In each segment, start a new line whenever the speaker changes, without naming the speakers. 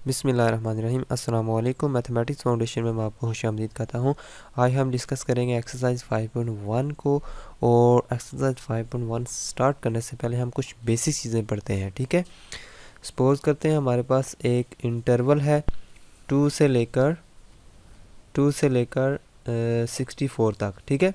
बिस्मिल्लाहिर्रहमानिर्रहीम। अस्सलाम वालेकुम। मैथमेटिक्स फाउंडेशन में मैं आपको खुशामदीद कहता हूँ। आज हम डिस्कस करेंगे एक्सरसाइज 5.1 को। और एक्सरसाइज 5.1 स्टार्ट करने से पहले हम कुछ बेसिक चीज़ें पढ़ते हैं, ठीक है। सपोज करते हैं हमारे पास एक इंटरवल है 2 से लेकर 64 तक, ठीक है।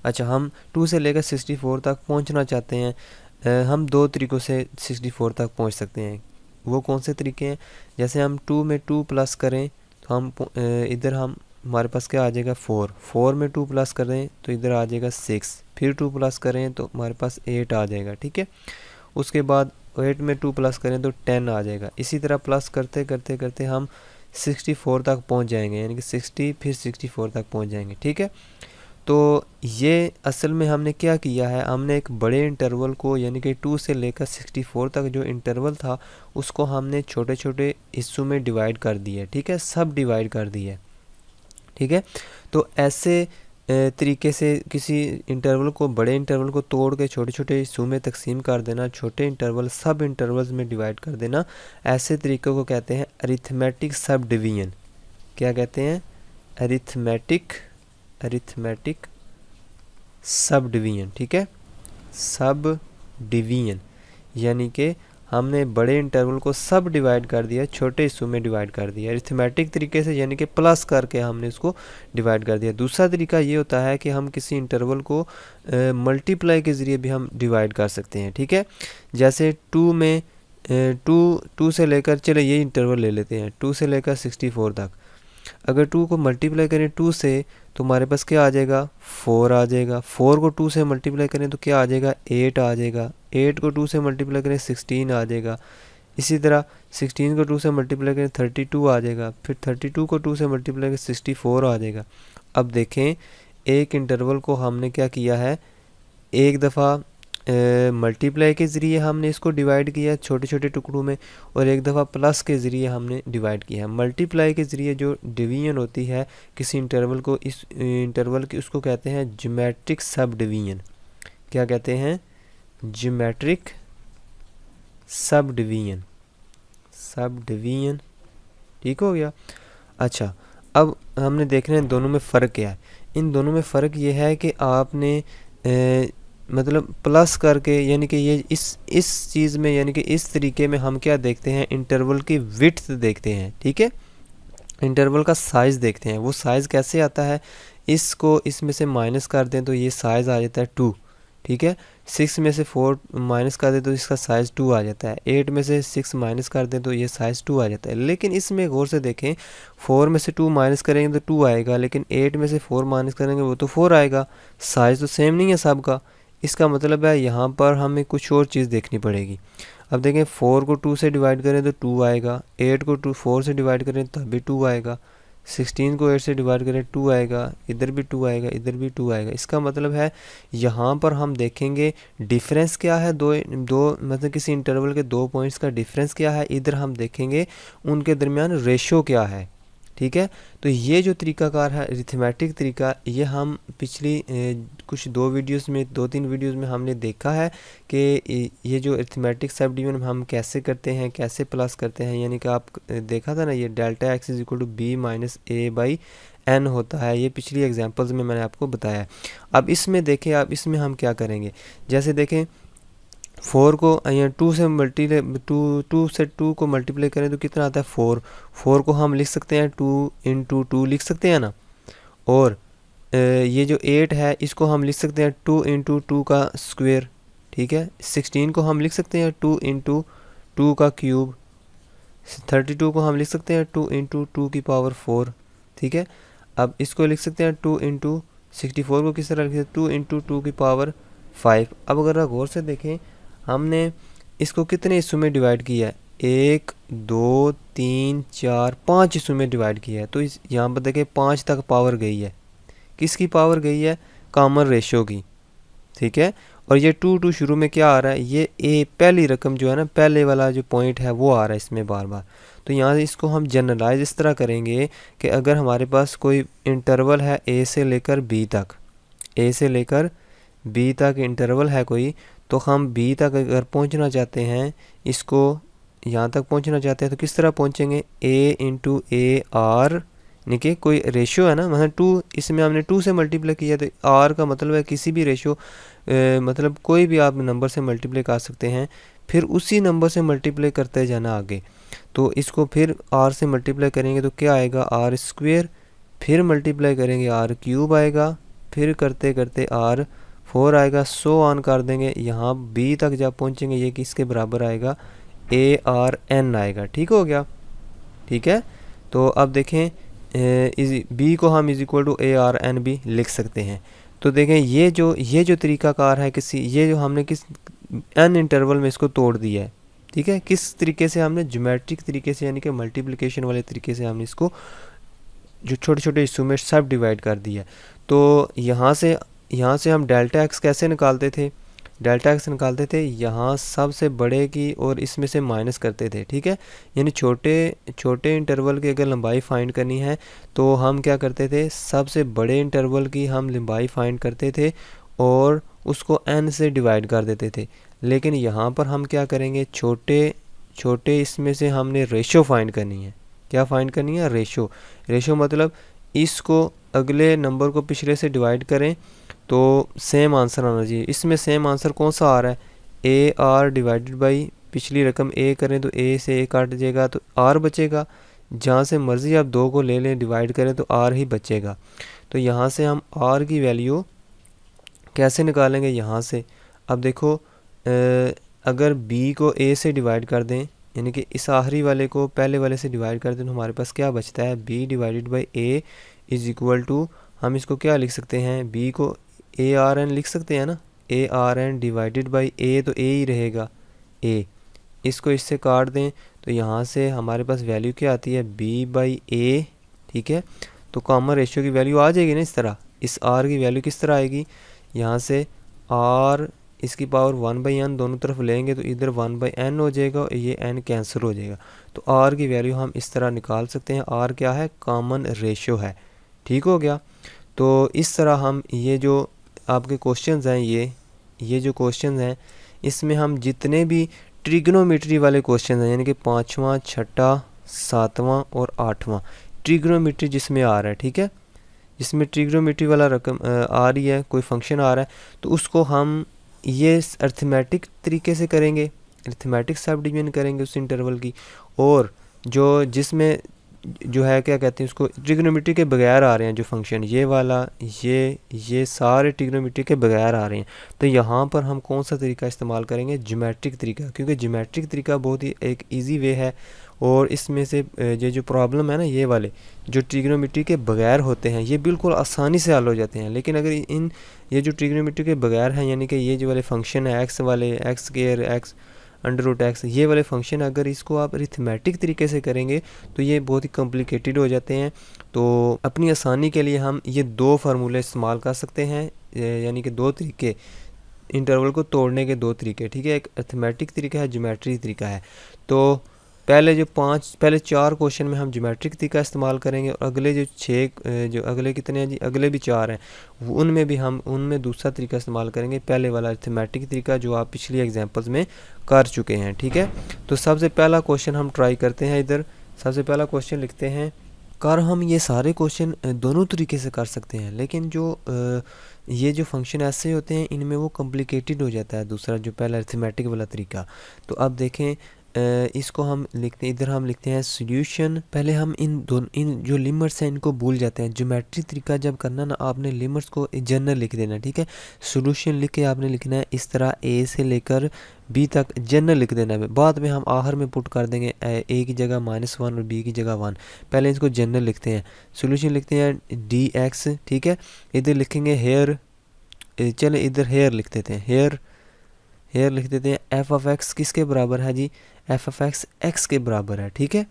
अच्छा, हम 2 से लेकर 64 तक पहुंचना चाहते हैं। हम दो तरीक़ों से 64 तक पहुंच सकते हैं। वो कौन से तरीके हैं? जैसे हम 2 में 2 प्लस करें तो हम इधर हमारे पास क्या आ जाएगा 4 में 2 प्लस करें तो इधर आ जाएगा 6, फिर 2 प्लस करें तो हमारे पास 8 आ जाएगा, ठीक है। उसके बाद 8 में 2 प्लस करें तो 10 आ जाएगा। इसी तरह प्लस करते करते करते हम 64 तक पहुंच जाएंगे, यानी कि 60 फिर 64 तक पहुंच जाएंगे, ठीक है। तो ये असल में हमने क्या किया है, हमने एक बड़े इंटरवल को यानी कि 2 से लेकर 64 तक जो इंटरवल था उसको हमने छोटे छोटे हिस्सों में डिवाइड कर दिया है, ठीक है, सब डिवाइड कर दिया है, ठीक है। तो ऐसे तरीके से किसी इंटरवल को, बड़े इंटरवल को तोड़ के छोटे छोटे हिस्सों में तकसीम कर देना, छोटे इंटरवल सब इंटरवल्स में डिवाइड कर देना, ऐसे तरीक़ों को कहते हैं अरिथमेटिक सब डिवीजन। क्या कहते हैं? अरिथमेटिक सब डिवीजन, ठीक है। सब डिवीजन यानी कि हमने बड़े इंटरवल को सब डिवाइड कर दिया, छोटे हिस्सों में डिवाइड कर दिया अरिथमेटिक तरीके से, यानी कि प्लस करके हमने इसको डिवाइड कर दिया। दूसरा तरीका ये होता है कि हम किसी इंटरवल को मल्टीप्लाई के ज़रिए भी हम डिवाइड कर सकते हैं, ठीक है। जैसे 2 में 2 से लेकर, चले ये इंटरवल ले लेते हैं 2 से लेकर 64 तक। अगर 2 को मल्टीप्लाई करें 2 से तो हमारे पास क्या आ जाएगा 4 आ जाएगा। 4 को 2 से मल्टीप्लाई करें तो क्या आ जाएगा 8 आ जाएगा। 8 को 2 से मल्टीप्लाई करें 16 आ जाएगा। इसी तरह 16 को 2 से मल्टीप्लाई करें 32 आ जाएगा। फिर 32 को 2 से मल्टीप्लाई करें 64 आ जाएगा। अब देखें, एक इंटरवल को हमने क्या किया है, एक दफ़ा मल्टीप्लाई के ज़रिए हमने इसको डिवाइड किया छोटे छोटे टुकड़ों में, और एक दफ़ा प्लस के ज़रिए हमने डिवाइड किया है। मल्टीप्लाई के ज़रिए जो डिवीजन होती है किसी इंटरवल को, इस इंटरवल की उसको कहते हैं ज्योमेट्रिक सब डिवीजन। क्या कहते हैं? Geometric sub division. Sub division, ठीक हो गया। अच्छा, अब हमने देखना है दोनों में फ़र्क क्या है। इन दोनों में फ़र्क ये है कि आपने मतलब प्लस करके, यानी कि ये इस चीज़ में, यानी कि इस तरीके में हम क्या देखते हैं, इंटरवल की विड्थ देखते हैं, ठीक है। इंटरवल का साइज़ देखते हैं। वो साइज़ कैसे आता है, इसको इसमें से माइनस कर दें तो ये साइज़ आ जाता है 2, ठीक है। 6 में से 4 माइनस कर दें तो इसका साइज़ 2 आ जाता है। 8 में से 6 माइनस कर दें तो ये साइज़ 2 आ जाता है। लेकिन इसमें गौर से देखें, 4 में से 2 माइनस करेंगे तो 2 आएगा, लेकिन 8 में से 4 माइनस करेंगे वो तो 4 आएगा। साइज़ तो सेम नहीं है सबका। इसका मतलब है यहाँ पर हमें कुछ और चीज़ देखनी पड़ेगी। अब देखें, 4 को 2 से डिवाइड करें तो 2 आएगा। 8 को 4 से डिवाइड करें तब भी 2 आएगा। 16 को 8 से डिवाइड करें 2 आएगा। इधर भी 2 आएगा, इधर भी 2 आएगा। इसका मतलब है यहाँ पर हम देखेंगे डिफरेंस क्या है, दो मतलब किसी इंटरवल के 2 पॉइंट्स का डिफरेंस क्या है। इधर हम देखेंगे उनके दरमियान रेशो क्या है, ठीक है। तो ये जो तरीकाकार है अरिथमेटिक तरीका, ये हम पिछली कुछ 2-3 वीडियोस में हमने देखा है कि ये जो अरिथमेटिक सब डिवीजन हम कैसे करते हैं, कैसे प्लस करते हैं। यानी कि आप देखा था ना, ये delta X is equal to B minus A by N होता है। ये पिछली एग्जांपल्स में मैंने आपको बताया है। अब इसमें देखें, अब इसमें हम क्या करेंगे। जैसे देखें, 4 को यहाँ 2 से 2 को मल्टीप्लाई करें तो कितना आता है 4 को हम लिख सकते हैं 2 इंटू 2 लिख सकते हैं ना। और ये जो 8 है इसको हम लिख सकते हैं 2 इंटू 2 का स्क्वायर, ठीक है। 16 को हम लिख सकते हैं 2 इंटू 2 का क्यूब। 32 को हम लिख सकते हैं 2 इंटू 2 की पावर 4, ठीक है। अब इसको लिख सकते हैं 2 इंटू 64 को किस तरह लिख सकते हैं 2 इंटू 2 की पावर 5। अब अगर आप गौर से देखें, हमने इसको कितने हिस्सों में डिवाइड किया है, 1 2 3 4 5 हिस्सों में डिवाइड किया है। तो इस यहाँ पर देखें 5 तक पावर गई है। किसकी पावर गई है? कॉमन रेशो की, ठीक है। और ये 2 शुरू में क्या आ रहा है, ये ए पहली रकम जो है ना, पहले वाला जो पॉइंट है वो आ रहा है इसमें बार बार। तो यहाँ से इसको हम जनरलाइज इस तरह करेंगे कि अगर हमारे पास कोई इंटरवल है ए से लेकर बी तक, ए से लेकर बी तक इंटरवल है कोई, तो हम बी तक अगर पहुंचना चाहते हैं, इसको यहाँ तक पहुँचना चाहते हैं तो किस तरह पहुँचेंगे, a इंटू ए आर, यानी कि कोई रेशियो है ना, मतलब 2, इसमें हमने 2 से मल्टीप्लाई किया तो r का मतलब है किसी भी रेशियो, मतलब कोई भी आप नंबर से मल्टीप्लाई कर सकते हैं, फिर उसी नंबर से मल्टीप्लाई करते जाना आगे। तो इसको फिर r से मल्टीप्लाई करेंगे तो क्या आएगा, r स्क्वेयर, फिर मल्टीप्लाई करेंगे r क्यूब आएगा, फिर करते करते r 4 आएगा, सो ऑन कर देंगे। यहाँ b तक जब पहुँचेंगे ये किसके बराबर आएगा, ARN आएगा। ठीक हो गया, ठीक है। तो अब देखें b को हम इज इक्वल टू ARN भी लिख सकते हैं। तो देखें ये जो तरीकाकार है, किसी ये जो हमने किस n इंटरवल में इसको तोड़ दिया है, ठीक है, किस तरीके से हमने ज्योमेट्रिक तरीके से, यानी कि मल्टीप्लिकेशन वाले तरीके से हमने इसको जो छोटे छोटे हिस्सों में सब डिवाइड कर दिया। तो यहाँ से हम डेल्टा एक्स कैसे निकालते थे, डेल्टा एक्स निकालते थे यहाँ सबसे बड़े की और इसमें से माइनस करते थे, ठीक है। यानी छोटे इंटरवल की अगर लंबाई फाइंड करनी है तो हम क्या करते थे, सबसे बड़े इंटरवल की हम लंबाई फाइंड करते थे और उसको n से डिवाइड कर देते थे। लेकिन यहाँ पर हम क्या करेंगे, छोटे इसमें से हमने रेशो फाइंड करनी है। क्या फाइंड करनी है, रेशो मतलब इसको अगले नंबर को पिछले से डिवाइड करें तो सेम आंसर आना चाहिए। इसमें सेम आंसर कौन सा आ रहा है, AR डिवाइडेड बाई पिछली रकम A करें तो A से A काट जाएगा तो R बचेगा। जहाँ से मर्ज़ी आप 2 को ले लें, डिवाइड करें तो R ही बचेगा। तो यहाँ से हम R की वैल्यू कैसे निकालेंगे, यहाँ से अब देखो अगर B को A से डिवाइड कर दें, यानी कि इस आखिरी वाले को पहले वाले से डिवाइड कर दें तो हमारे पास क्या बचता है, B divided by A is equal to, हम इसको क्या लिख सकते हैं, B को ARN लिख सकते हैं ना, ARN डिवाइडेड बाई A, तो A ही रहेगा A। इसको इससे काट दें तो यहाँ से हमारे पास वैल्यू क्या आती है, B बाई A, ठीक है। तो कॉमन रेशियो की वैल्यू आ जाएगी ना इस तरह। इस R की वैल्यू किस तरह आएगी, यहाँ से R इसकी पावर 1/n दोनों तरफ लेंगे तो इधर 1/n हो जाएगा और ये n कैंसिल हो जाएगा। तो R की वैल्यू हम इस तरह निकाल सकते हैं। R क्या है, कॉमन रेशियो है। ठीक हो गया। तो इस तरह हम ये जो आपके क्वेश्चंस हैं, ये जो क्वेश्चंस हैं इसमें हम जितने भी ट्रिग्नोमेट्री वाले क्वेश्चन हैं, यानी कि 5वां, 6ठा, 7वां और 8वां ट्रिग्नोमेट्री जिसमें आ रहा है, ठीक है, जिसमें ट्रिग्नोमेट्री वाला रकम आ रही है, कोई फंक्शन आ रहा है, तो उसको हम ये अर्थमेटिक तरीके से करेंगे, अर्थमेटिक सब डिवीजन करेंगे उस इंटरवल की। और जिसमें जो है क्या कहते हैं उसको, ट्रिग्नोमेट्री के बगैर आ रहे हैं जो फंक्शन, ये वाला, ये सारे ट्रिग्नोमेट्री के बगैर आ रहे हैं, तो यहाँ पर हम कौन सा तरीका इस्तेमाल करेंगे, ज्योमेट्रिक तरीका, क्योंकि ज्योमेट्रिक तरीका बहुत ही एक इजी वे है। और इसमें से ये जो प्रॉब्लम है ना, ये वाले जो ट्रिग्नोमेट्री के बगैर होते हैं ये बिल्कुल आसानी से हल हो जाते हैं। लेकिन अगर ये जो ट्रिग्नोमेट्री के बगैर हैं, यानी कि ये जो वाले फंक्शन है एक्स वाले, X square, X under root X, ये वाले फंक्शन अगर इसको आप अरिथमेटिक तरीके से करेंगे तो ये बहुत ही कॉम्प्लिकेटेड हो जाते हैं। तो अपनी आसानी के लिए हम ये 2 फार्मूले इस्तेमाल कर सकते हैं, यानी कि 2 तरीके, इंटरवल को तोड़ने के 2 तरीके, ठीक है। एक अरिथमेटिक तरीका है, ज्योमेट्री तरीका है। तो पहले 4 क्वेश्चन में हम ज्योमेट्रिक तरीका इस्तेमाल करेंगे और अगले जो 6 जो अगले कितने हैं जी, अगले भी 4 हैं, उनमें भी हम उनमें दूसरा तरीका इस्तेमाल करेंगे, पहले वाला अरिथमेटिक तरीका जो आप पिछली एग्जांपल्स में कर चुके हैं, ठीक है। तो सबसे पहला क्वेश्चन हम ट्राई करते हैं। इधर सबसे पहला क्वेश्चन लिखते हैं। हम ये सारे क्वेश्चन दोनों तरीके से कर सकते हैं, लेकिन ये जो फंक्शन ऐसे होते हैं इनमें वो कॉम्प्लिकेटेड हो जाता है दूसरा जो पहला अरिथमेटिक वाला तरीका। तो अब देखें इसको हम लिखते हैं, इधर हम लिखते हैं सॉल्यूशन। पहले हम इन जो लिमिट्स हैं इनको भूल जाते हैं। ज्योमेट्री तरीका जब करना ना, आपने लिमिट्स को जनरल लिख देना, ठीक है। सॉल्यूशन लिख के आपने लिखना है इस तरह A से लेकर B तक जनरल लिख देना है। बाद में हम आखिर में पुट कर देंगे A की जगह -1 और B की जगह 1। पहले इसको जनरल लिखते हैं, सॉल्यूशन लिखते हैं dx, ठीक है। इधर लिखेंगे हेयर, चले इधर हेयर लिख देते हैं, हेयर लिख देते हैं। f ऑफ x किसके बराबर है जी, f ऑफ x x के बराबर है, ठीक है,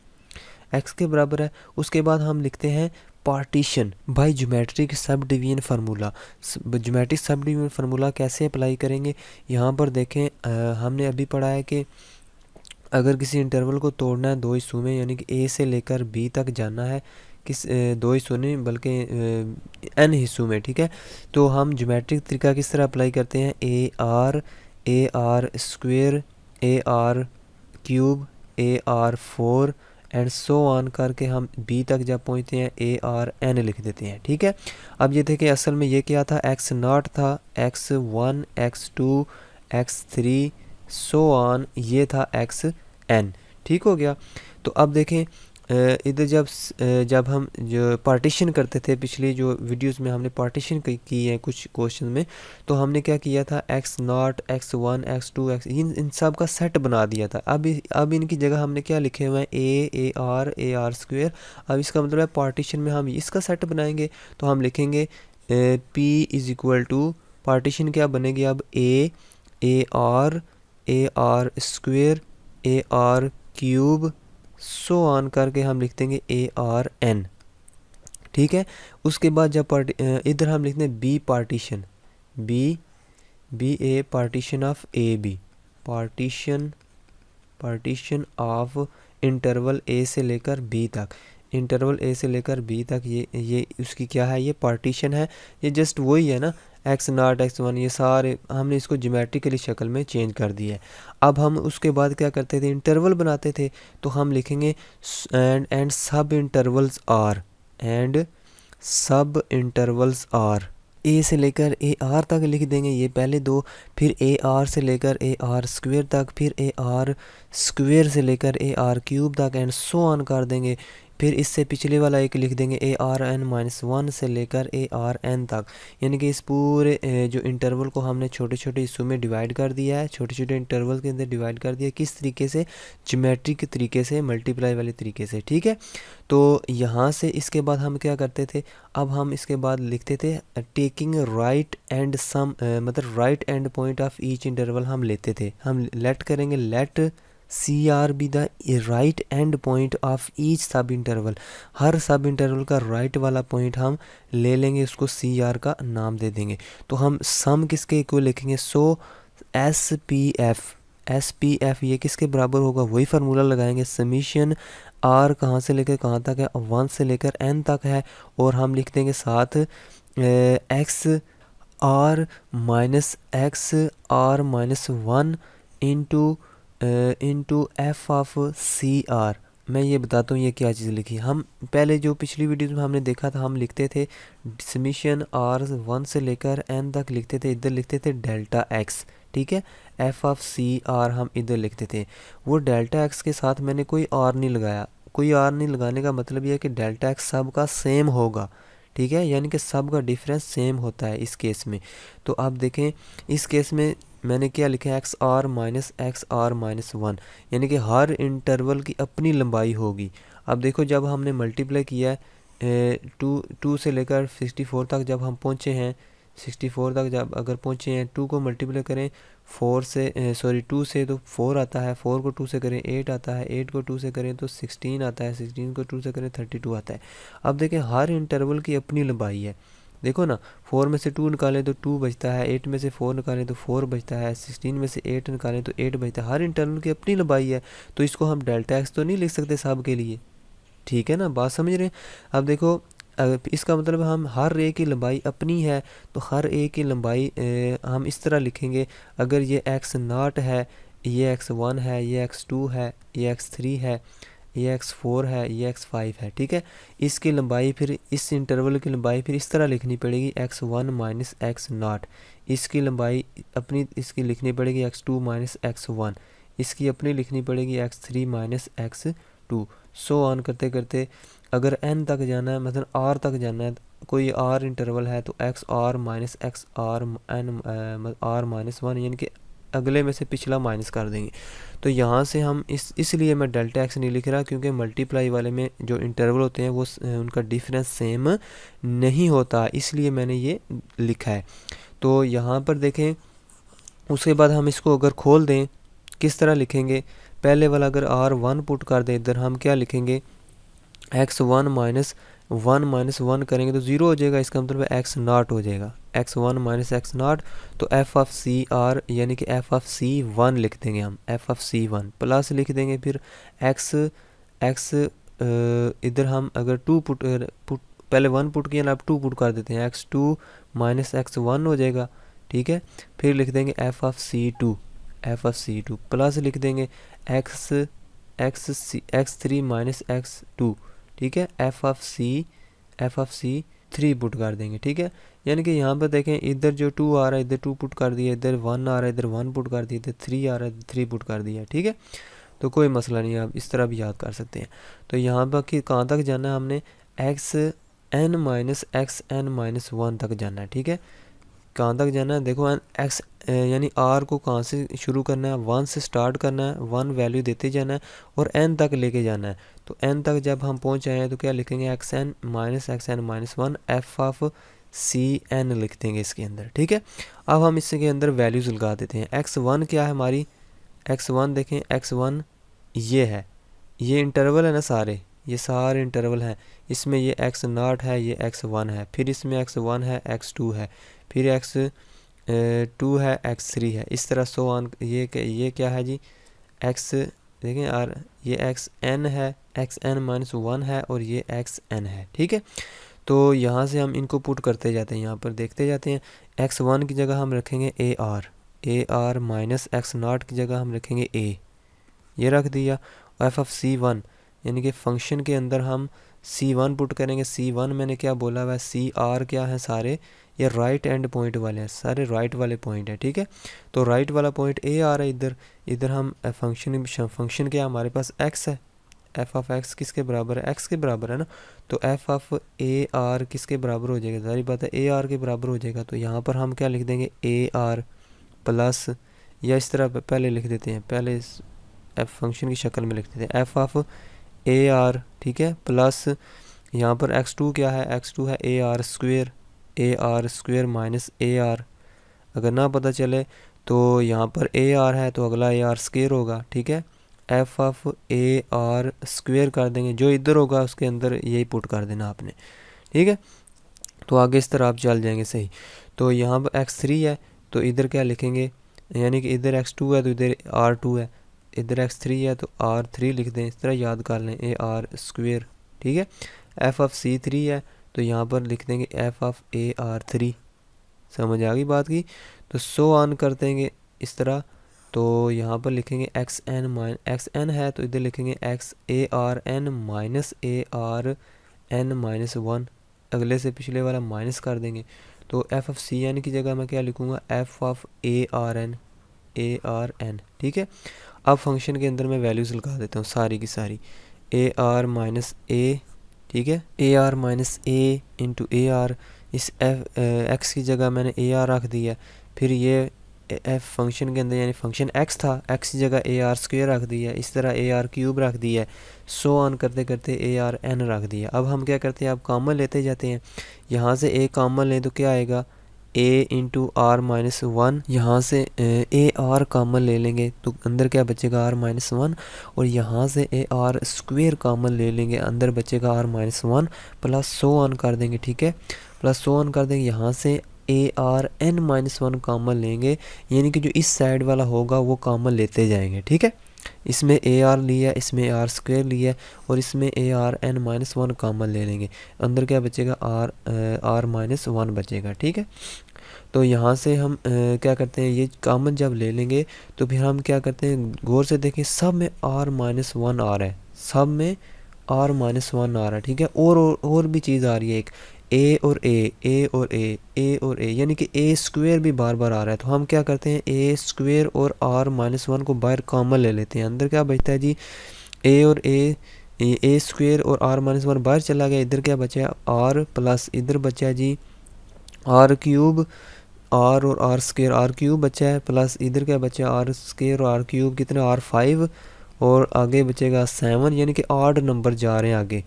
x के बराबर है। उसके बाद हम लिखते हैं partition by geometric sub division formula. Geometric sub division formula कैसे अप्लाई करेंगे, यहाँ पर देखें हमने अभी पढ़ा है कि अगर किसी इंटरवल को तोड़ना है 2 हिस्सों में, यानी कि A से लेकर B तक जाना है, किस 2 हिस्सों नहीं बल्कि n हिस्सों में, ठीक है। तो हम ज्योमेट्रिक तरीका किस तरह अप्लाई करते हैं, AR square, AR cube, AR4 and so on करके हम B तक जब पहुँचते हैं ARN लिख देते हैं। ठीक है, अब ये देखिए असल में ये क्या था, x0 था, x1 x2 x3 so on, ये था xn। ठीक हो गया। तो अब देखें इधर जब हम जो पार्टीशन करते थे, पिछली जो वीडियोस में हमने पार्टीशन की है कुछ क्वेश्चन में, तो हमने क्या किया था, x0 x1 x2 x इन सब का सेट बना दिया था। अब इनकी जगह हमने क्या लिखे हुए हैं, AR स्क्वेयर। अब इसका मतलब है पार्टीशन में हम इसका सेट बनाएंगे, तो हम लिखेंगे P is equal to, partition क्या बनेगी अब, AR square AR cube so on करके हम लिख देंगे ARN। ठीक है, उसके बाद जब इधर हम लिखते हैं B partition, B A partition of AB, partition of interval A से लेकर B तक, इंटरवल A से लेकर B तक ये उसकी क्या है, ये पार्टीशन है। ये जस्ट वही है ना, x0 x1, ये सारे हमने इसको ज्योमेट्रिकली शक्ल में चेंज कर दिया है। अब हम उसके बाद क्या करते थे, इंटरवल बनाते थे, तो हम लिखेंगे एंड सब इंटरवल्स आर, एंड सब इंटरवल्स आर, A से लेकर AR तक लिख देंगे ये पहले दो, फिर AR से लेकर AR स्क्वेयर तक, फिर AR स्क्वेयर से लेकर AR क्यूब तक, एंड सो ऑन कर देंगे। फिर इससे पिछले वाला एक लिख देंगे ARN-1 से लेकर ARN तक। यानी कि इस पूरे जो इंटरवल को हमने छोटे छोटे हिस्सों में डिवाइड कर दिया है, छोटे छोटे इंटरवल के अंदर डिवाइड कर दिया, किस तरीके से, ज्योमेट्रिक तरीके से, मल्टीप्लाई वाले तरीके से। ठीक है, तो यहाँ से इसके बाद हम क्या करते थे, अब हम इसके बाद लिखते थे टेकिंग राइट एंड सम, मतलब right end point of each interval हम लेते थे। हम लेट करेंगे, let CR be the right end point of each sub interval, हर सब इंटरवल का राइट वाला पॉइंट हम ले लेंगे, उसको CR का नाम दे देंगे। तो हम सम किसके इक्वल लिखेंगे, सो SPF ये किसके बराबर होगा, वही फार्मूला लगाएंगे, समीशन R कहाँ से लेकर कहाँ तक है, 1 से लेकर n तक है, और हम लिख देंगे साथ XR minus 1 into F of CR। मैं ये बताता हूँ ये क्या चीज़ लिखी। हम पहले जो पिछली वीडियो में हमने देखा था, हम लिखते थे समीशन R 1 से लेकर n तक लिखते थे, इधर लिखते थे डेल्टा x। ठीक है, F ऑफ CR हम इधर लिखते थे। वो डेल्टा x के साथ मैंने कोई R नहीं लगाया। कोई R नहीं लगाने का मतलब ये है कि डेल्टा x सब का सेम होगा। ठीक है, यानी कि सब का डिफरेंस सेम होता है इस केस में। तो आप देखें इस केस में मैंने क्या लिखा है, XR माइनस 1, यानी कि हर इंटरवल की अपनी लंबाई होगी। अब देखो जब हमने मल्टीप्लाई किया है 2 से लेकर 64 तक, जब हम पहुँचे हैं 64 तक, जब अगर पहुँचे हैं 2 को मल्टीप्लाई करें 2 से तो 4 आता है, 4 को 2 से करें 8 आता है, 8 को 2 से करें तो 16 आता है, 16 को 2 से करें 32 आता है। अब देखें हर इंटरवल की अपनी लंबाई है। देखो ना, 4 में से 2 निकालें तो 2 बचता है, 8 में से 4 निकालें तो 4 बचता है, 16 में से 8 निकालें तो 8 बचता है। हर इंटरवल की अपनी लंबाई है, तो इसको हम डेल्टा x तो नहीं लिख सकते सब के लिए। ठीक है ना, बात समझ रहे हैं। अब देखो इसका मतलब हम हर एक की लंबाई अपनी है, तो हर एक की लंबाई हम इस तरह लिखेंगे। अगर ये x0 है, ये x1 है, ये x2 है, ये x3 है, ये x4 है, ये x5 है। ठीक है, इसकी लंबाई फिर इस इंटरवल की लंबाई फिर इस तरह लिखनी पड़ेगी, x1 माइनस x0। इसकी लंबाई अपनी इसकी लिखनी पड़ेगी x2 माइनस x1, इसकी अपनी लिखनी पड़ेगी x3 minus x2, so on करते करते अगर n तक जाना है, मतलब r तक जाना है, कोई r इंटरवल है तो XR minus XR n r minus 1, यानी कि अगले में से पिछला माइनस कर देंगे। तो यहाँ से हम इसलिए मैं डेल्टा x नहीं लिख रहा, क्योंकि मल्टीप्लाई वाले में जो इंटरवल होते हैं वो उनका डिफरेंस सेम नहीं होता, इसलिए मैंने ये लिखा है। तो यहाँ पर देखें, उसके बाद हम इसको अगर खोल दें किस तरह लिखेंगे, पहले वाला अगर R1 पुट कर दें इधर, हम क्या लिखेंगे, x1 माइनस 1 करेंगे तो 0 हो जाएगा, इसका मतलब x0 हो जाएगा, x1 माइनस x0। तो f ऑफ CR यानी कि f ऑफ C1 लिख देंगे हम, f ऑफ C1 प्लस लिख देंगे फिर x इधर हम अगर 2 पुट पहले 1 पुट किया ना, अब 2 पुट कर देते हैं, x2 माइनस x1 हो जाएगा। ठीक है, फिर लिख देंगे f ऑफ C2 प्लस लिख देंगे x3 माइनस x2, ठीक है, एफ ऑफ सी 3 पुट कर देंगे, ठीक है। यानी कि यहाँ पर देखें इधर जो 2 आ रहा है इधर 2 पुट कर दिया, इधर 1 आ रहा है इधर 1 पुट कर दिया, इधर 3 आ रहा है 3 पुट कर दिया, ठीक है। तो कोई मसला नहीं है, आप इस तरह भी याद कर सकते हैं। तो यहाँ पर कि कहाँ तक जाना है हमने, xn माइनस xn माइनस 1 तक जाना है, ठीक है। कहाँ तक जाना है देखो, x यानी r को कहाँ से शुरू करना है, 1 से स्टार्ट करना है, 1 वैल्यू देते जाना है और n तक लेके जाना है। तो n तक जब हम पहुँच आए हैं तो क्या लिखेंगे, xn minus xn minus 1 F of C N लिख देंगे इसके अंदर, ठीक है। अब हम इसके अंदर वैल्यूज़ लगा देते हैं। x1 क्या है हमारी, x1 देखें, x1 ये है, ये इंटरवल है ना सारे, ये सारे इंटरवल हैं। इसमें ये x0 है, ये x1 है, फिर इसमें x1 है, x2 है, फिर x2 है, x3 है, इस तरह सो ऑन। ये क्या है जी, x देखें आर, ये xn है, xn माइनस 1 है और ये xn है, ठीक है। तो यहाँ से हम इनको पुट करते जाते हैं, यहाँ पर देखते जाते हैं। x1 की जगह हम रखेंगे ar माइनस x0 की जगह हम रखेंगे a, ये रख दिया। एफ ऑफ c1 यानी कि फंक्शन के अंदर हम c1 पुट करेंगे। c1 मैंने क्या बोला हुआ है, cr क्या है, सारे ये राइट एंड पॉइंट वाले हैं, सारे राइट वाले पॉइंट है, ठीक है। तो राइट वाला पॉइंट a आ रहा है इधर हम फंक्शन क्या हमारे पास x है, एफ ऑफ एक्स किसके बराबर है, x के बराबर है ना। तो एफ ऑफ ए आर किसके बराबर हो जाएगा, सारी बात है ए आर के बराबर हो जाएगा। तो यहाँ पर हम क्या लिख देंगे, ए आर प्लस, या इस तरह पहले लिख देते हैं, पहले एफ फंक्शन की शक्ल में लिख देते हैं, एफ ऑफ ए आर, ठीक है, प्लस यहाँ पर x2 क्या है, x2 है ए R square minus A are. अगर ना पता चले तो यहाँ पर ए आर है तो अगला ए आर स्क्वेयर होगा, ठीक है। F of A R square कर देंगे, जो इधर होगा उसके अंदर यही पुट कर देना आपने, ठीक है। तो आगे इस तरह आप चल जाएंगे सही। तो यहाँ पर x3 है तो इधर क्या लिखेंगे, यानी कि इधर x2 है तो इधर r2 है, इधर x3 है तो r3 लिख दें, इस तरह याद कर लें, ए आर स्क्वेयर, ठीक है। एफ ऑफ c3 है तो यहाँ पर लिख देंगे एफ ऑफ ए आर 3। समझ आ गई बात की। तो सो ऑन कर देंगे इस तरह। तो यहाँ पर लिखेंगे xn है तो इधर लिखेंगे x A R N minus A R N minus 1, अगले से पिछले वाला माइनस कर देंगे। तो एफ ऑफ सी एन की जगह मैं क्या लिखूँगा, F of A R N, ठीक है। अब फंक्शन के अंदर मैं वैल्यूज़ लगा देता हूँ सारी की सारी, ए आर माइनस ए, ठीक है, A R minus A into A R, इस एक्स की जगह मैंने ए आर रख दिया। फिर ये एफ फंक्शन के अंदर यानी फंक्शन एक्स था, एक्स की जगह ए आर स्क्वेयर रख दिया, इस तरह ए आर क्यूब रख दिया, सो ऑन करते करते ए आर एन रख दिया। अब हम क्या करते हैं, अब कॉमन लेते जाते हैं। यहाँ से ए कॉमन लें तो क्या आएगा, ए इंटू आर माइनस 1, यहाँ से ए आर कॉमन ले लेंगे तो अंदर क्या बचेगा, आर माइनस 1, और यहाँ से ए आर स्क्वेयर कॉमन ले लेंगे, अंदर बचेगा R minus 1, plus so on कर देंगे, ठीक है, प्लस सो ऑन कर देंगे। यहाँ से A R N minus 1 common लेंगे, यानी कि जो इस साइड वाला होगा वो कॉमन लेते जाएंगे, ठीक है। इसमें ए आर लिया, इसमें आर स्क्वेयर लिया और इसमें A R N minus 1 common ले लेंगे, अंदर क्या बचेगा, आर माइनस 1 बचेगा, ठीक है। तो यहाँ से हम क्या करते हैं, ये कॉमन जब ले लेंगे तो फिर हम क्या करते हैं, गौर से देखें सब में आर माइनस 1 आ रहा है, सब में आर माइनस 1 आ रहा है, ठीक है। और भी चीज़ आ रही है एक, ए और ए, यानी कि ए स्क्वेयर भी बार बार आ रहा है। तो हम क्या करते हैं, ए स्क्वेयर और आर माइनस 1 को बाहर कॉमन ले लेते हैं, अंदर क्या बचता है जी, ए स्क्वेयर और आर माइनस 1 बाहर चला गया, इधर क्या बचा, आर प्लस इधर बचा जी आर क्यूब, आर और आर स्क्वेयर, आर क्यूब बचा है, प्लस इधर क्या बचा, आर स्क्वेयर और आर क्यूब कितना, आर 5, और आगे बचेगा 7, यानी कि 8 नंबर जा रहे हैं आगे।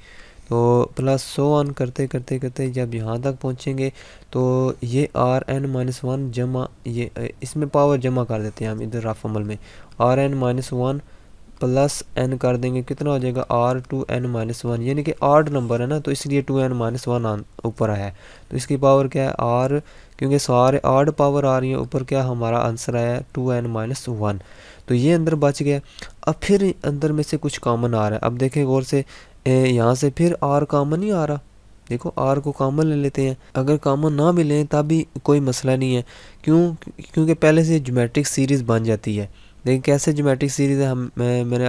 तो प्लस सो ऑन करते करते करते जब यहाँ तक पहुँचेंगे तो ये आर एन माइनस 1 जमा, ये इसमें पावर जमा कर देते हैं हम इधर रफ अमल में, R N minus 1 plus N कर देंगे, कितना हो जाएगा, आर टू एन माइनस 1, यानी कि 8 नंबर है ना, तो इसलिए 2n माइनस 1 ऊपर आया है। तो इसकी पावर क्या है, आर, क्योंकि सारे 8 पावर आ रही है ऊपर, क्या हमारा आंसर आया 2n माइनस 1। तो ये अंदर बच गया। अब फिर अंदर में से कुछ कॉमन आ रहा है, अब देखें गौर से, यहाँ से फिर आर कॉमन नहीं आ रहा, देखो आर को कॉमन ले लेते हैं, अगर कॉमन ना मिले तब भी कोई मसला नहीं है, क्योंकि पहले से ज्योमेट्रिक सीरीज़ बन जाती है। देखिए कैसे ज्योमेट्रिक सीरीज़ है। मैंने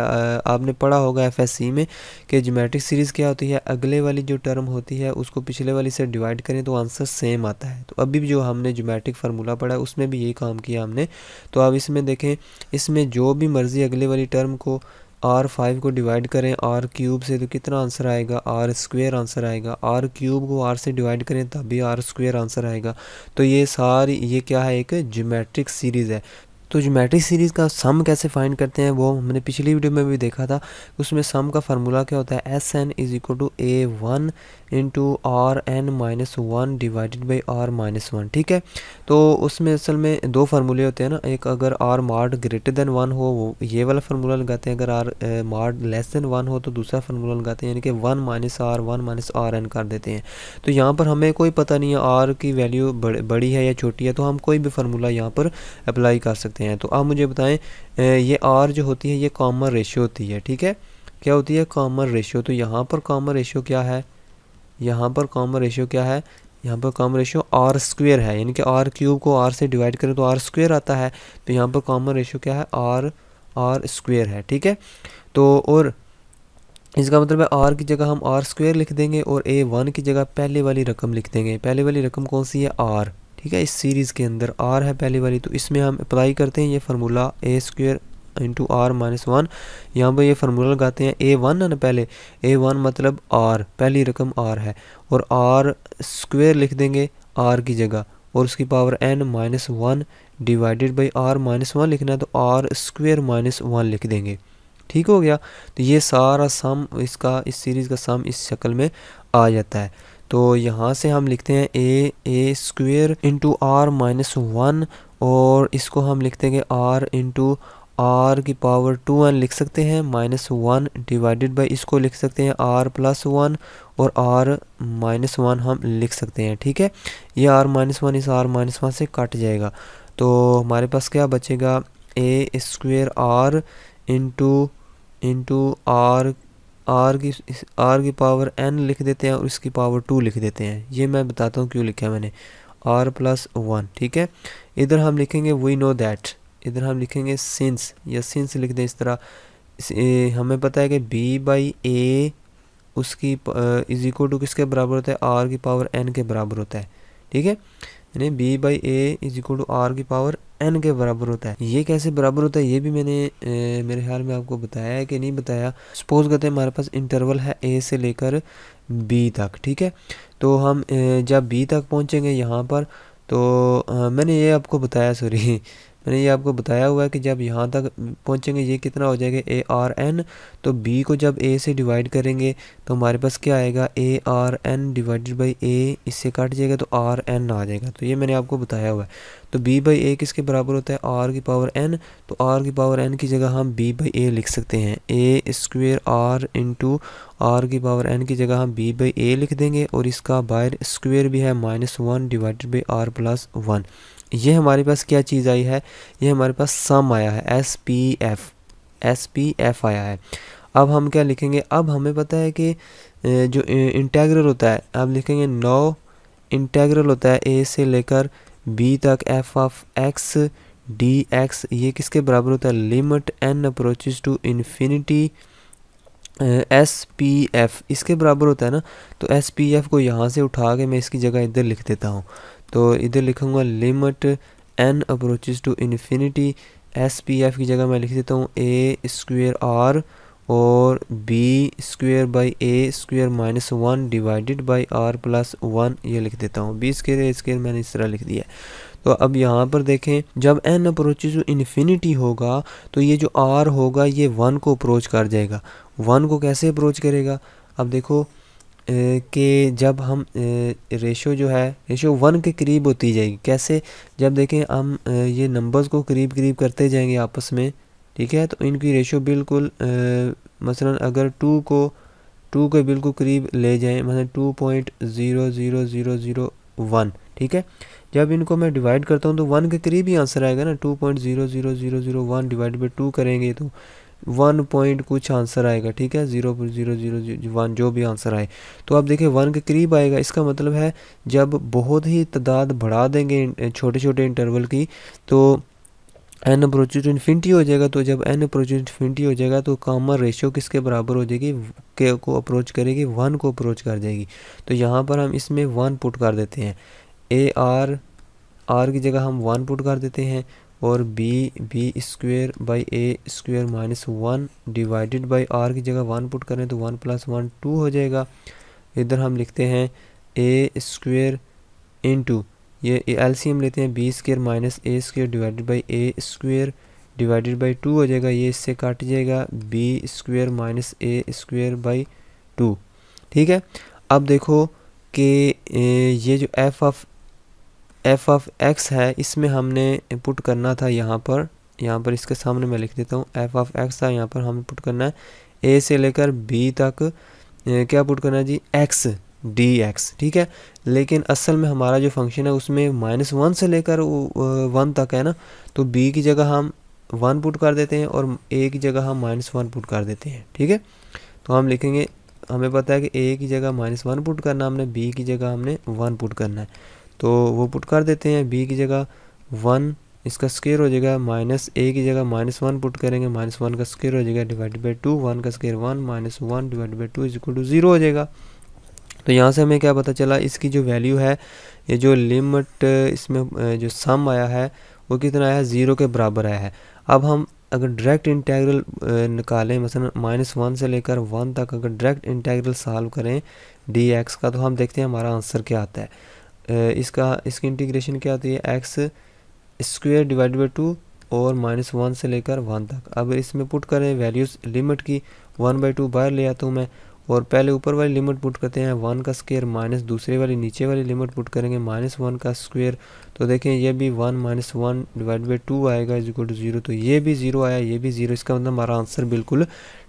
आपने पढ़ा होगा एफएससी में कि ज्योमेट्रिक सीरीज़ क्या होती है, अगले वाली जो टर्म होती है उसको पिछले वाली से डिवाइड करें तो आंसर सेम आता है। तो अभी भी जो हमने ज्योमेट्रिक फार्मूला पढ़ा है उसमें भी यही काम किया हमने। तो अब इसमें देखें, इसमें जो भी मर्ज़ी अगले वाली टर्म को R5 को डिवाइड करें R³ से तो कितना आंसर आएगा, R² आंसर आएगा। R³ को R से डिवाइड करें तब भी R² आंसर आएगा। तो ये सारी ये क्या है, एक ज्योमेट्रिक सीरीज़ है। तो ज्योमेट्रिक सीरीज़ का सम कैसे फाइंड करते हैं वो हमने पिछली वीडियो में भी देखा था। उसमें सम का फार्मूला क्या होता है, SN = A1 × RN-1 divided by R-1। ठीक है, तो उसमें असल में दो फार्मूले होते हैं ना, एक अगर R mod > 1 हो वो ये वाला फार्मूला लगाते हैं, अगर R mod <1 हो तो दूसरा फार्मूला लगाते हैं, यानी कि 1 - R 1 - RN कर देते हैं। तो यहाँ पर हमें कोई पता नहीं है R की वैल्यू बड़ी है या छोटी है, तो हम कोई भी फार्मूला यहाँ पर अप्लाई कर सकते हैं। तो आप मुझे बताएं, ये R जो होती है ये कॉमन रेशियो होती है। ठीक है, क्या होती है, कॉमन रेशियो। तो यहाँ पर कॉमन रेशियो क्या है, यहाँ पर कॉमन रेशियो क्या है, यहाँ पर कॉमन रेशियो R² है, यानी कि R³ को R से डिवाइड करें तो R² आता है। तो यहाँ पर कॉमन रेशियो क्या है, R² है। ठीक है, तो और इसका मतलब है R की जगह हम R² लिख देंगे और A1 की जगह पहले वाली रकम लिख देंगे। पहले वाली रकम कौन सी है, R। ठीक है, इस सीरीज़ के अंदर R है पहली वाली, तो इसमें हम अप्लाई करते हैं ये फार्मूला A² × R-1। यहाँ पर ये फार्मूला लगाते हैं, A1 है ना, पहले A1 मतलब R, पहली रकम R है, और R² लिख देंगे R की जगह, और उसकी power n-1 divided by R-1 लिखना है तो R² - 1 लिख देंगे। ठीक हो गया। तो ये सारा सम इसका, इस सीरीज़ का सम इस शक्ल में आ जाता है। तो यहाँ से हम लिखते हैं A² × R-1, और इसको हम लिख देंगे R × R⁻²n लिख सकते हैं, -1 डिवाइडेड बाई इसको लिख सकते हैं R+1 और R-1 हम लिख सकते हैं। ठीक है, ये R-1 इस R-1 से कट जाएगा, तो हमारे पास क्या बचेगा, A² R R की पावर n लिख देते हैं और इसकी पावर 2 लिख देते हैं। ये मैं बताता हूँ क्यों लिखा है मैंने, R+1। ठीक है, इधर हम लिखेंगे वी नो दैट, इधर हम लिखेंगे सिंस, या सिंस लिख दें इस तरह। हमें पता है कि B/A उसकी = किसके बराबर होता है, R⁻n के बराबर होता है। ठीक है, यानी B/A = R⁻n के बराबर होता है। ये कैसे बराबर होता है ये भी मैंने मेरे ख्याल में आपको बताया है कि नहीं बताया। सपोज करते हैं हमारे पास इंटरवल है A से लेकर B तक। ठीक है, तो हम जब B तक पहुंचेंगे यहाँ पर, तो मैंने ये आपको बताया, सॉरी मैंने ये आपको बताया हुआ है कि जब यहाँ तक पहुँचेंगे ये कितना हो जाएगा, ARN। तो B को जब A से डिवाइड करेंगे तो हमारे पास क्या आएगा, ARN डिवाइडेड बाई A, इससे कट जाएगा तो RN आ जाएगा। तो ये मैंने आपको बताया हुआ है। तो B/A किसके बराबर होता है, R⁻n। तो R⁻n की जगह हम B/A लिख सकते हैं, A² R × R⁻n की जगह हम B/A लिख देंगे, और इसका बाहर स्क्वेयर भी है, -1 डिवाइडेड बाई R+1। ये हमारे पास क्या चीज़ आई है, ये हमारे पास सम आया है, SPF आया है। अब हम क्या लिखेंगे, अब हमें पता है कि जो इंटेग्रल होता है, अब लिखेंगे नो इंटेग्रल होता है A से लेकर B तक f(x) dx, ये किसके बराबर होता है, limit n approaches to infinity SPF इसके बराबर होता है ना। तो SPF को यहाँ से उठा के मैं इसकी जगह इधर लिख देता हूँ, तो इधर लिखूँगा limit n approaches to infinity, SPF की जगह मैं लिख देता हूँ A² R और B² by A² - 1 divided by R+1, ये लिख देता हूँ। B² मैंने इस तरह लिख दिया है। तो अब यहाँ पर देखें, जब n अप्रोचेस टू इन्फिनिटी होगा तो ये जो R होगा ये 1 को अप्रोच कर जाएगा। 1 को कैसे अप्रोच करेगा, अब देखो कि जब हम रेशो जो है, रेशो 1 के करीब होती जाएगी। कैसे, जब देखें हम ये नंबर्स को करीब करीब करते जाएंगे आपस में, ठीक है, तो इनकी रेशो बिल्कुल मसलन अगर 2 के बिल्कुल करीब ले जाएं, मतलब 2.00001, ठीक है, जब इनको मैं डिवाइड करता हूँ तो 1 के करीब ही आंसर आएगा ना। 2.00001 डिवाइड बाई 2 करेंगे तो 1 पॉइंट कुछ आंसर आएगा, ठीक है, 0.0001 जो भी आंसर आए। तो आप देखिए 1 के करीब आएगा। इसका मतलब है जब बहुत ही तादाद बढ़ा देंगे छोटे छोटे इंटरवल की, तो n अप्रोचेज टू इन्फिनिटी हो जाएगा। तो जब n अप्रोचेज इन्फिनिटी हो जाएगा तो कॉमन रेशियो किसके बराबर हो जाएगी, के को अप्रोच करेगी, 1 को अप्रोच कर जाएगी। तो यहाँ पर हम इसमें 1 पुट कर देते हैं, आर की जगह हम 1 पुट कर देते हैं, और B square by A square minus 1 divided by R की जगह 1 पुट करें तो 1 + 1 2 हो जाएगा। इधर हम लिखते हैं ए स्क्वेयर इंटू, ये एलसीएम लेते हैं, B square minus A square divided by A square divided by 2 हो जाएगा। ये इससे काट जाएगा, B square minus A square by 2। ठीक है, अब देखो कि ये जो एफ ऑफ एक्स है इसमें हमने पुट करना था यहाँ पर इसके सामने मैं लिख देता हूँ, एफ ऑफ एक्स था, यहाँ पर हमें पुट करना है ए से लेकर बी तक क्या पुट करना है जी, एक्स डी एक्स। ठीक है, लेकिन असल में हमारा जो फंक्शन है उसमें -1 से लेकर 1 तक है ना, तो बी की जगह हम 1 पुट कर देते हैं और ए की जगह हम -1 पुट कर देते हैं। ठीक है, तो हम लिखेंगे, हमें पता है कि ए की जगह -1 पुट करना हमने, बी की जगह हमने 1 पुट करना है, तो वो पुट कर देते हैं। बी की जगह 1, इसका स्क्वायर हो जाएगा, माइनस ए की जगह -1 पुट करेंगे, -1 का स्क्वायर हो जाएगा डिवाइडेड बाई 2, 1 का स्क्वायर 1 -1 डिवाइडेड बाई 2 = 0 हो जाएगा। तो यहाँ से हमें क्या पता चला, इसकी जो वैल्यू है, ये जो लिमिट इसमें जो सम आया है वो कितना आया है, 0 के बराबर आया है। अब हम अगर डायरेक्ट इंटीग्रल निकालें, मसलन -1 से लेकर 1 तक अगर डायरेक्ट इंटीग्रल सॉल्व करें dx का, तो हम देखते हैं हमारा आंसर क्या आता है। इसकी इंटीग्रेशन क्या आती है, एक्स स्क्वेयर डिवाइड बाई 2 और -1 से लेकर 1 तक। अब इसमें पुट करें वैल्यूज़ लिमिट की, 1/2 बाहर ले आता हूँ मैं, और पहले ऊपर वाली लिमिट पुट करते हैं 1 का स्क्वायर माइनस दूसरे वाली नीचे वाली लिमिट पुट करेंगे -1 का स्क्वायर। तो देखें ये भी 1 - 1 डिवाइड बाई 2 आएगा = 0, तो ये भी 0 आया, ये भी 0, इसका मतलब हमारा आंसर बिल्कुल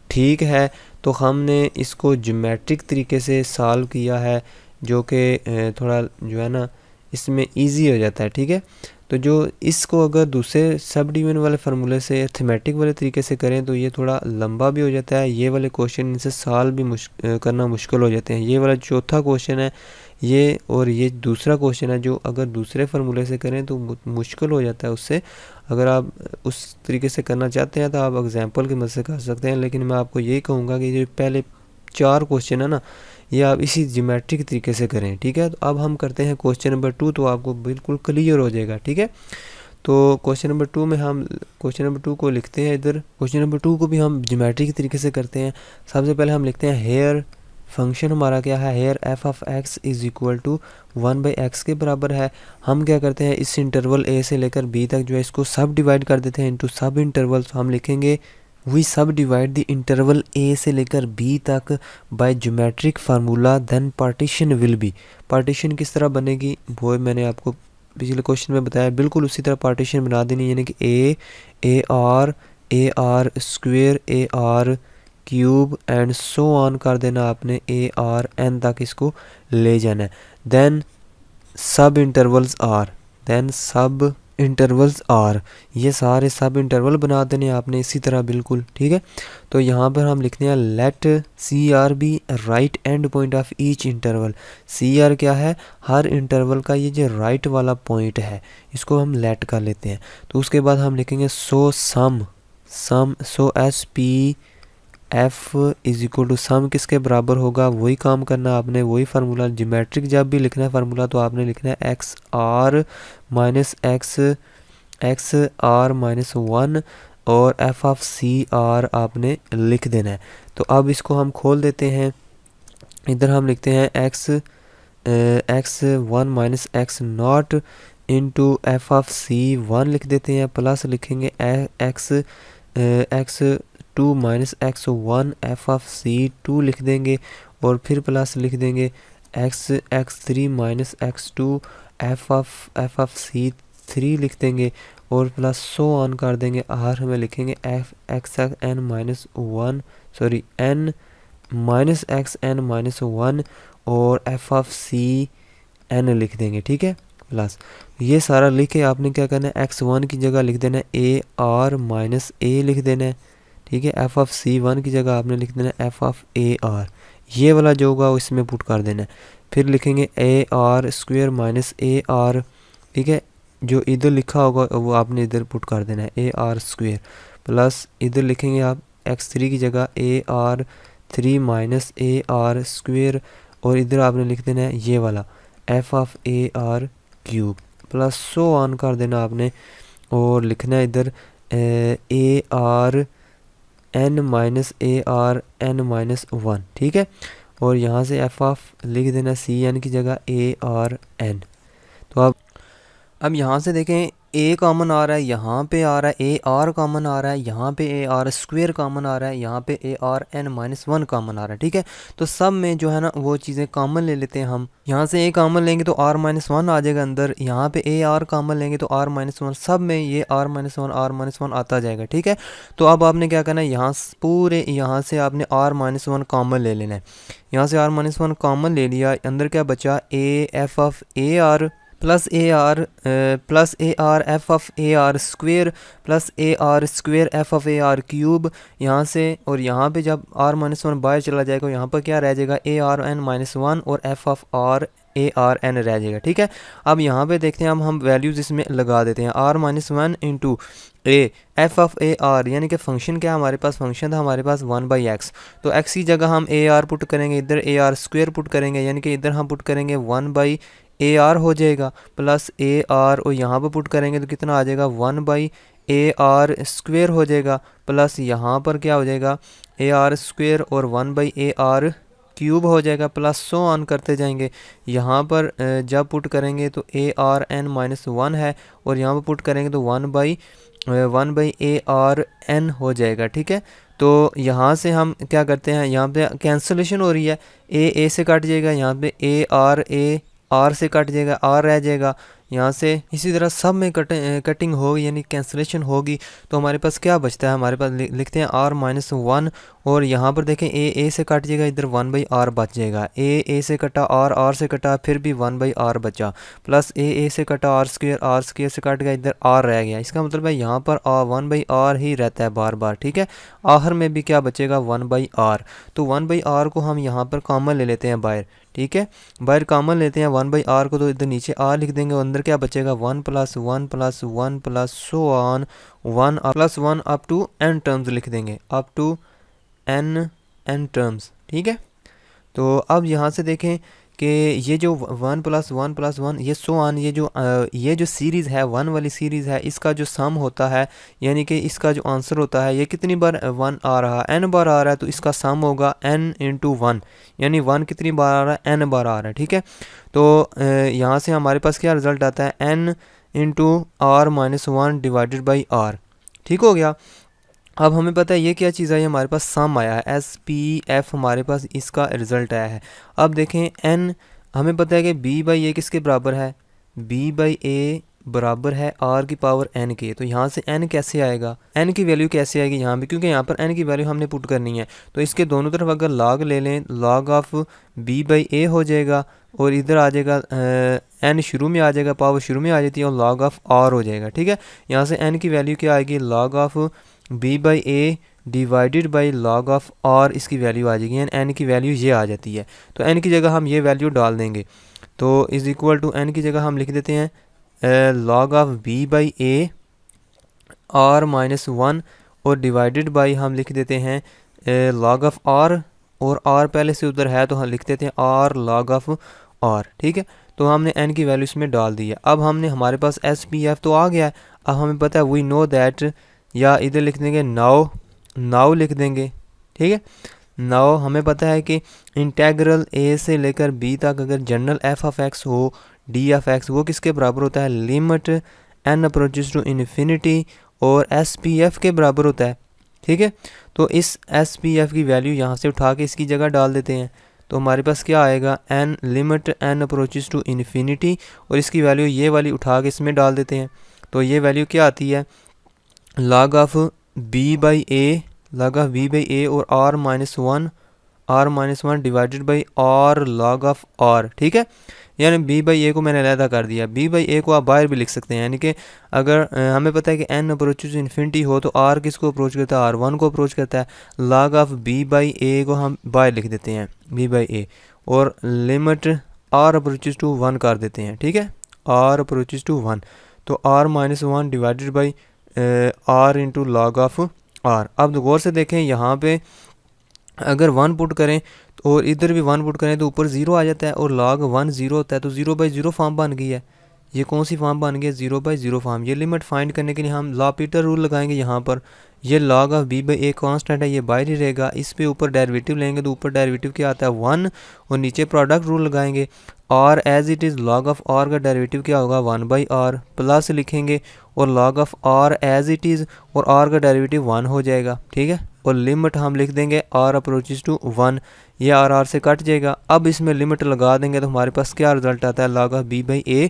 ठीक है। तो हमने इसको ज्योमेट्रिक तरीके से सॉल्व किया है, जो कि थोड़ा जो है ना इसमें ईजी हो जाता है। ठीक है, तो जो इसको अगर दूसरे सब डिवीजन वाले फार्मूले से थीमेटिक वाले तरीके से करें तो ये थोड़ा लंबा भी हो जाता है, ये वाले क्वेश्चन इनसे सॉल्व भी करना मुश्किल हो जाते हैं। ये वाला चौथा क्वेश्चन है ये, और ये दूसरा क्वेश्चन है जो अगर दूसरे फार्मूले से करें तो मुश्किल हो जाता है उससे। अगर आप उस तरीके से करना चाहते हैं तो आप एग्जाम्पल की मदद से कर सकते हैं, लेकिन मैं आपको यही कहूँगा कि जो पहले 4 क्वेश्चन है ना, ये आप इसी ज्योमेट्रिक तरीके से करें। ठीक है, तो अब हम करते हैं क्वेश्चन नंबर 2, तो आपको बिल्कुल क्लियर हो जाएगा। ठीक है, तो क्वेश्चन नंबर 2 में हम क्वेश्चन नंबर 2 को लिखते हैं इधर। क्वेश्चन नंबर 2 को भी हम ज्योमेट्रिक तरीके से करते हैं। सबसे पहले हम लिखते हैं हेयर फंक्शन हमारा क्या है, here F of X is equal to 1/x के बराबर है। हम क्या करते हैं, इस इंटरवल ए से लेकर बी तक जो है इसको सब डिवाइड कर देते हैं इनटू सब इंटरवल्स। हम लिखेंगे वी सब डिवाइड द इंटरवल ए से लेकर बी तक by geometric formula, then partition will be. Partition किस तरह बनेगी वो मैंने आपको पिछले क्वेश्चन में बताया, बिल्कुल उसी तरह पार्टीशन बना देनी, यानी कि ए R square A R cube and so on कर देना आपने, ए आर एन तक इसको ले जाना है। देन सब इंटरवल्स आर, ये सारे सब इंटरवल बना देने आपने इसी तरह बिल्कुल। ठीक है, तो यहाँ पर हम लिखते हैं let C R be right end point of each interval. C R क्या है, हर इंटरवल का ये जो राइट वाला पॉइंट है इसको हम लेट कर लेते हैं। तो उसके बाद हम लिखेंगे so S P F is equal to sum किसके बराबर होगा, वही काम करना आपने, वही फार्मूला। ज्योमेट्रिक जब भी लिखना है फार्मूला तो आपने लिखना है एक्स आर माइनस 1 और एफ ऑफ सी आर आपने लिख देना है। तो अब इसको हम खोल देते हैं, इधर हम लिखते हैं x1 minus X naught into F of C 1 लिख देते हैं, प्लस लिखेंगे x2 minus x1 F of सी 2 लिख देंगे, और फिर प्लस लिख देंगे x3 minus x2 F of सी 3 लिख देंगे, और प्लस सो ऑन कर देंगे। आर हमें लिखेंगे n माइनस x(n-1) और एफ ऑफ सी n लिख देंगे। ठीक है, प्लस ये सारा लिख के आपने क्या करना है, x1 की जगह लिख देना है ए आर माइनस ए लिख देना है। ठीक है, एफ ऑफ सी 1 की जगह आपने लिख देना है एफ ऑफ ए आर, ये वाला जो होगा इसमें पुट कर देना है। फिर लिखेंगे ए R square minus A are. ठीक है, जो इधर लिखा होगा वो आपने इधर पुट कर देना है, ए आर स्क्वेयर प्लस इधर लिखेंगे आप x3 की जगह A R 3 minus A R square, और इधर आपने लिख देना है ये वाला F of A R cube plus so on कर देना आपने, और लिखना है इधर A R N minus A R N minus 1, ठीक है। और यहाँ से एफ ऑफ लिख देना सी एन की जगह ए आर एन। तो अब यहाँ से देखें ए कॉमन आ रहा है, यहाँ पे आ रहा है ए आर कॉमन आ रहा है, यहाँ पे ए आर स्क्वेयर कॉमन आ रहा है, यहाँ पे A R N minus 1 common आ रहा है, ठीक है। तो सब में जो है ना वो चीज़ें कॉमन ले लेते हैं हम। यहाँ से ए कॉमन लेंगे तो आर माइनस 1 आ जाएगा अंदर, यहाँ पे ए आर कॉमन लेंगे तो आर माइनस 1, सब में ये आर माइनस 1 आता जाएगा, ठीक है। तो अब आपने क्या करना है, यहाँ पूरे यहाँ से आपने आर माइनस 1 कॉमन ले लेना है। यहाँ से आर माइनस 1 कॉमन ले लिया, अंदर क्या बचा ए F of A are plus A R F of A R square plus A R square F of A R cube यहाँ से, और यहाँ पे जब आर माइनस 1 बाहर चला जाएगा यहाँ पर क्या रह जाएगा ए आर एन माइनस 1 और F of R A R N रह जाएगा, ठीक है। अब यहाँ पे देखते हैं, अब हम वैल्यूज़ इसमें लगा देते हैं, R minus 1 into A F of A R, यानी कि फंक्शन क्या हमारे पास, फंक्शन था हमारे पास 1/x, तो x की जगह हम ए आर पुट करेंगे, इधर ए आर स्क्वेयर पुट करेंगे, यानी कि इधर हम पुट करेंगे 1/ए आर हो जाएगा प्लस ए आर, और यहाँ पर पुट करेंगे तो कितना आ जाएगा 1/ए आर स्क्वेयर हो जाएगा प्लस यहाँ पर क्या हो जाएगा ए आर स्क्वेयर और 1/ए आर क्यूब हो जाएगा प्लस सो ऑन करते जाएंगे। यहाँ पर जब पुट करेंगे तो ए आर एन माइनस 1 है, और यहाँ पर पुट करेंगे तो 1/ए आर एन हो जाएगा, ठीक है। तो यहाँ से हम क्या करते हैं, यहाँ पे कैंसलेशन हो रही है, ए से कट जाएगा, यहाँ पे ए आर से कट जाएगा, आर रह जाएगा यहाँ से, इसी तरह सब में कटिंग होगी यानी कैंसलेशन होगी। तो हमारे पास क्या बचता है, हमारे पास लिखते हैं आर माइनस 1, और यहाँ पर देखें ए से कट जाएगा, इधर 1/r बच जाएगा, ए से कटा आर से कटा, फिर भी 1/r बचा, प्लस ए से कटा आर स्क्वेयर से कट गया, इधर आर रह गया। इसका मतलब है यहाँ पर 1/r ही रहता है बार बार, ठीक है। आखिर में भी क्या बचेगा 1/r, तो 1/r को हम यहाँ पर कॉमन ले लेते हैं बाहर, ठीक है। बाहर कॉमन लेते हैं 1/r को, तो इधर नीचे r लिख देंगे, अंदर क्या बचेगा 1 + 1 + 1 plus so on 1 + 1 up to n terms लिख देंगे, अप टू n टर्म्स, ठीक है। तो अब यहाँ से देखें कि ये जो 1 + 1 + 1 ये सो ऑन, ये जो सीरीज़ है 1 वाली सीरीज़ है, इसका जो सम होता है यानी कि इसका जो आंसर होता है, ये कितनी बार 1 आ रहा है, n बार आ रहा है, तो इसका सम होगा n × 1, यानी 1 कितनी बार आ रहा है, n बार आ रहा है, ठीक है। तो यहाँ से हमारे पास क्या रिज़ल्ट आता है, n × r - 1 / r, ठीक हो गया। अब हमें पता है ये क्या चीज़ है, हमारे पास सम आया है, SPF हमारे पास इसका रिज़ल्ट आया है। अब देखें n, हमें पता है कि b/a किसके बराबर है, b/a बराबर है r की पावर n के। तो यहाँ से n कैसे आएगा, n की वैल्यू कैसे आएगी यहाँ पे, क्योंकि यहाँ पर n की वैल्यू हमने पुट करनी है, तो इसके दोनों तरफ अगर log ले लें, log ऑफ b/a हो जाएगा, और इधर आ जाएगा n शुरू में आ जाएगा, पावर शुरू में आ जाती है, और log ऑफ r हो जाएगा, ठीक है। यहाँ से n की वैल्यू क्या आएगी, log of b/a divided by log of r, इसकी वैल्यू आ जाएगी, n की वैल्यू ये आ जाती है। तो n की जगह हम ये वैल्यू डाल देंगे, तो इज़ इक्वल टू n की जगह हम लिख देते हैं log ऑफ b/a r - 1, और डिवाइडेड बाई हम लिख देते हैं log ऑफ r, और r पहले से उधर है तो हम लिख देते हैं r log ऑफ r, ठीक है। तो हमने n की वैल्यू इसमें डाल दी है। अब हमने हमारे पास SPF तो आ गया है। अब हमें पता है वी नो दैट, या इधर लिख देंगे नाउ लिख देंगे, ठीक है। नाउ हमें पता है कि इंटेग्रल a से लेकर b तक अगर जनरल f ऑफ x हो, d ऑफ x, वो किसके बराबर होता है, limit n approaches to infinity, और SPF के बराबर होता है, ठीक है। तो इस SPF की वैल्यू यहाँ से उठा के इसकी जगह डाल देते हैं, तो हमारे पास क्या आएगा, n limit n approaches to infinity, और इसकी वैल्यू ये वाली उठा के इसमें डाल देते हैं। तो ये वैल्यू क्या आती है, log ऑफ b/a और r - 1 divided by r log of r, ठीक है। यानी b/a को मैंने अलहदा कर दिया, b/a को आप बाहर भी लिख सकते हैं, यानी कि अगर हमें पता है कि n अप्रोचेस इन्फिनिटी हो तो r किसको अप्रोच करता है, r1 को अप्रोच करता है, log ऑफ b/a को हम बाहर लिख देते हैं b/a, और लिमिट r अप्रोचेस टू 1 कर देते हैं, ठीक है, r अप्रोचेस टू 1। तो r-1 divided by r into log of r। अब गौर से देखें यहाँ पे अगर 1 पुट करें और इधर भी 1 पुट करें तो ऊपर 0 आ जाता है और log 1 0 होता है, तो 0/0 फॉर्म बन गई है। ये कौन सी फॉर्म बन गई है? 0/0 फॉर्म। ये लिमिट फाइंड करने के लिए हम लॉपिटर रूल लगाएंगे यहाँ पर। ये log ऑफ b/a कांस्टेंट है, ये बाहर ही रहेगा। इस पे ऊपर डेरिवेटिव लेंगे तो ऊपर डेरिवेटिव क्या आता है? 1, और नीचे प्रोडक्ट रूल लगाएंगे। r as it is log of r का डेरिवेटिव क्या होगा? 1/r प्लस लिखेंगे और log of r as it is, और r का डेरिवेटिव 1 हो जाएगा, ठीक है। और लिमिट हम लिख देंगे r अप्रोचेस टू 1, ये r से कट जाएगा। अब इसमें लिमिट लगा देंगे तो हमारे पास क्या रिजल्ट आता है? log of b/a।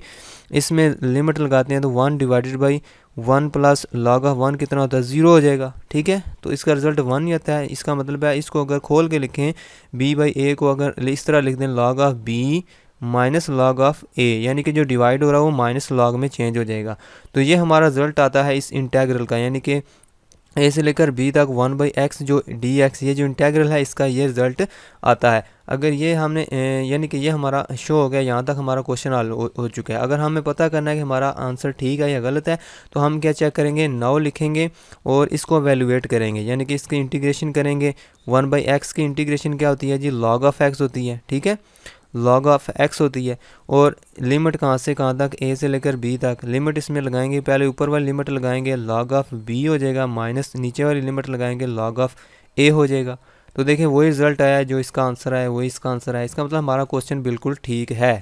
इसमें लिमिट लगाते हैं तो 1 divided by 1 plus log of 1 कितना होता है? 0 हो जाएगा, ठीक है। तो इसका रिजल्ट 1 ही आता है। इसका मतलब है इसको अगर खोल के लिखें, b/a को अगर इस तरह लिख दें log of b minus log of a, यानी कि जो डिवाइड हो रहा है वो माइनस log में चेंज हो जाएगा। तो ये हमारा रिजल्ट आता है इस इंटेग्रल का, यानी कि a से लेकर b तक 1/x जो dx, ये जो इंटेग्रल है इसका ये रिज़ल्ट आता है। अगर ये हमने यानी कि ये हमारा शो हो गया, यहाँ तक हमारा क्वेश्चन हल हो चुका है। अगर हमें पता करना है कि हमारा आंसर ठीक है या गलत है तो हम क्या चेक करेंगे? नाउ लिखेंगे और इसको वैल्यूएट करेंगे, यानी कि इसकी इंटीग्रेशन करेंगे। 1/x की इंटीग्रेशन क्या होती है जी? log ऑफ x होती है, ठीक है, log ऑफ x होती है। और लिमिट कहाँ से कहाँ तक? a से लेकर b तक। लिमिट इसमें लगाएंगे, पहले ऊपर वाली लिमिट लगाएंगे log ऑफ b हो जाएगा, माइनस नीचे वाली लिमिट लगाएंगे log ऑफ a हो जाएगा। तो देखें वही रिज़ल्ट आया है, जो इसका आंसर है वही इसका आंसर है। इसका मतलब हमारा क्वेश्चन बिल्कुल ठीक है।